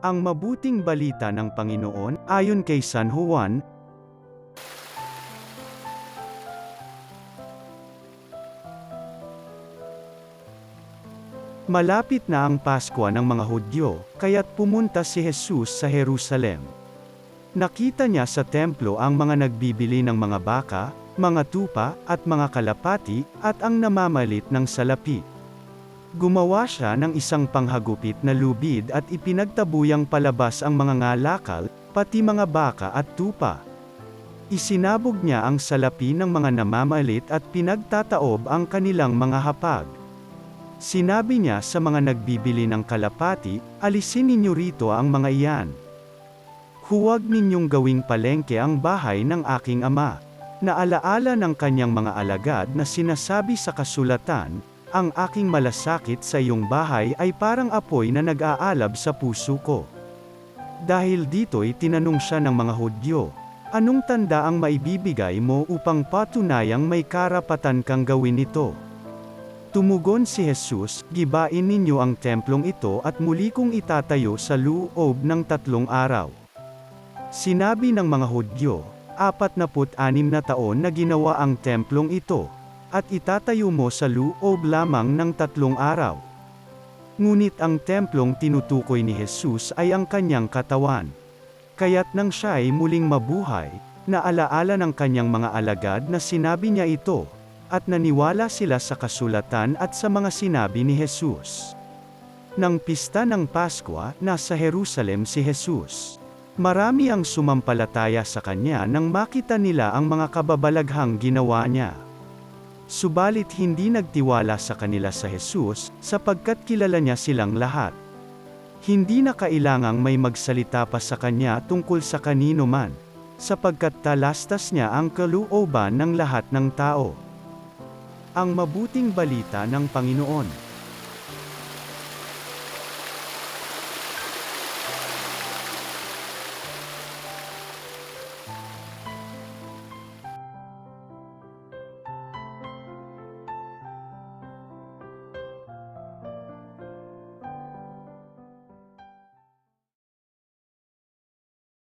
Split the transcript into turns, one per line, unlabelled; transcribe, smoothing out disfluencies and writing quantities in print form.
Ang mabuting balita ng Panginoon, ayon kay San Juan. Malapit na ang Paskwa ng mga Hudyo, kaya't pumunta si Jesus sa Jerusalem. Nakita niya sa templo ang mga nagbibili ng mga baka, mga tupa, at mga kalapati, at ang namamalit ng salapi. Gumawa siya ng isang panghagupit na lubid at ipinagtabuyang palabas ang mga ngalakal, pati mga baka at tupa. Isinabog niya ang salapi ng mga namamalit at pinagtataob ang kanilang mga hapag. Sinabi niya sa mga nagbibili ng kalapati, "Alisin ninyo rito ang mga iyan. Huwag ninyong gawing palengke ang bahay ng aking ama." Naalaala ng kanyang mga alagad na sinasabi sa kasulatan, "Ang aking malasakit sa iyong bahay ay parang apoy na nag-aalab sa puso ko." Dahil dito'y tinanong siya ng mga Hudyo, "Anong tanda ang maibibigay mo upang patunayang may karapatan kang gawin ito?" Tumugon si Jesus, "Gibain ninyo ang templong ito at muli kong itatayo sa loob ng 3 araw." Sinabi ng mga Hudyo, 46 na taon na ginawa ang templong ito, at itatayo mo sa loob lamang ng 3 araw. Ngunit ang templong tinutukoy ni Jesus ay ang kanyang katawan. Kaya't nang siya ay muling mabuhay, naalaala ng kanyang mga alagad na sinabi niya ito, at naniwala sila sa kasulatan at sa mga sinabi ni Jesus. Nang pista ng Paskwa, nasa Jerusalem si Jesus. Marami ang sumampalataya sa kanya nang makita nila ang mga kababalaghang ginawa niya. Subalit hindi nagtiwala sa kanila sa Jesus, sapagkat kilala niya silang lahat. Hindi na kailangang may magsalita pa sa kanya tungkol sa kanino man, sapagkat talastas niya ang kalooban ng lahat ng tao. Ang mabuting balita ng Panginoon.